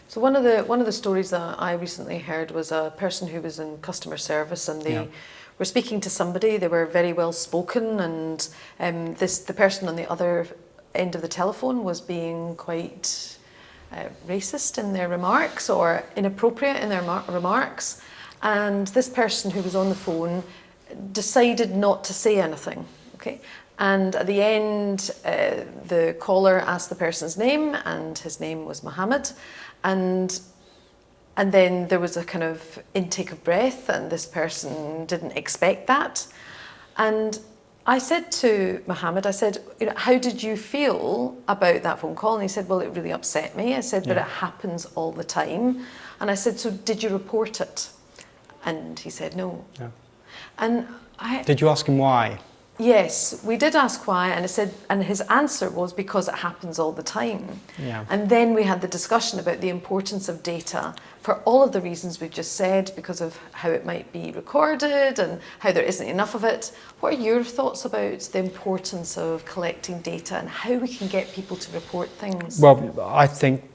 So one of the stories that I recently heard was a person who was in customer service, and they were speaking to somebody. They were very well spoken, and the person on the other end of the telephone was being quite racist in their remarks or inappropriate in their remarks. And this person who was on the phone decided not to say anything. Okay. And at the end, the caller asked the person's name, and his name was Mohammed. And then there was a kind of intake of breath, and this person didn't expect that. And I said to Mohammed, I said, how did you feel about that phone call? And he said, well, it really upset me. I said, but it happens all the time. And I said, so did you report it? And he said, no. Yeah. And did you ask him why? Yes, we did ask why, and his answer was because it happens all the time. Yeah. And then we had the discussion about the importance of data for all of the reasons we've just said, because of how it might be recorded and how there isn't enough of it. What are your thoughts about the importance of collecting data and how we can get people to report things? Well, I think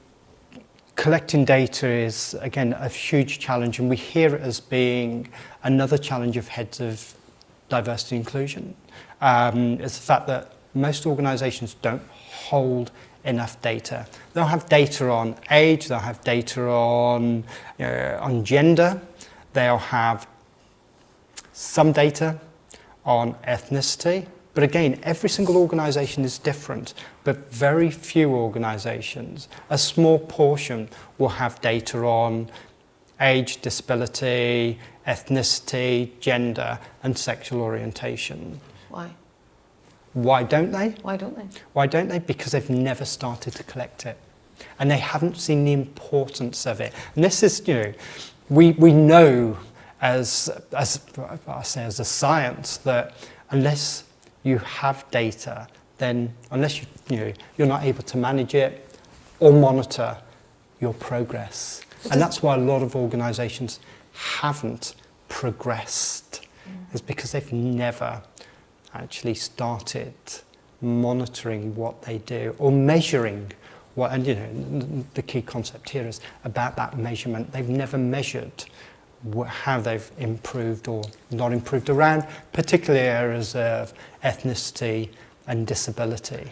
collecting data is, again, a huge challenge, and we hear it as being another challenge of heads of diversity and inclusion. It's the fact that most organisations don't hold enough data. They'll have data on age, they'll have data on gender, they'll have some data on ethnicity. But again, every single organisation is different, but very few organisations, a small portion, will have data on age, disability, ethnicity, gender, and sexual orientation. Why? Why don't they? Why don't they? Why don't they? Because they've never started to collect it. And they haven't seen the importance of it. And this is, we know as I say, as a science, that unless you have data, then unless you're not able to manage it or monitor your progress. And that's why a lot of organisations haven't progressed, is because they've never actually started monitoring what they do or measuring what, and the key concept here is about that measurement. They've never measured how they've improved or not improved around particular areas of ethnicity and disability.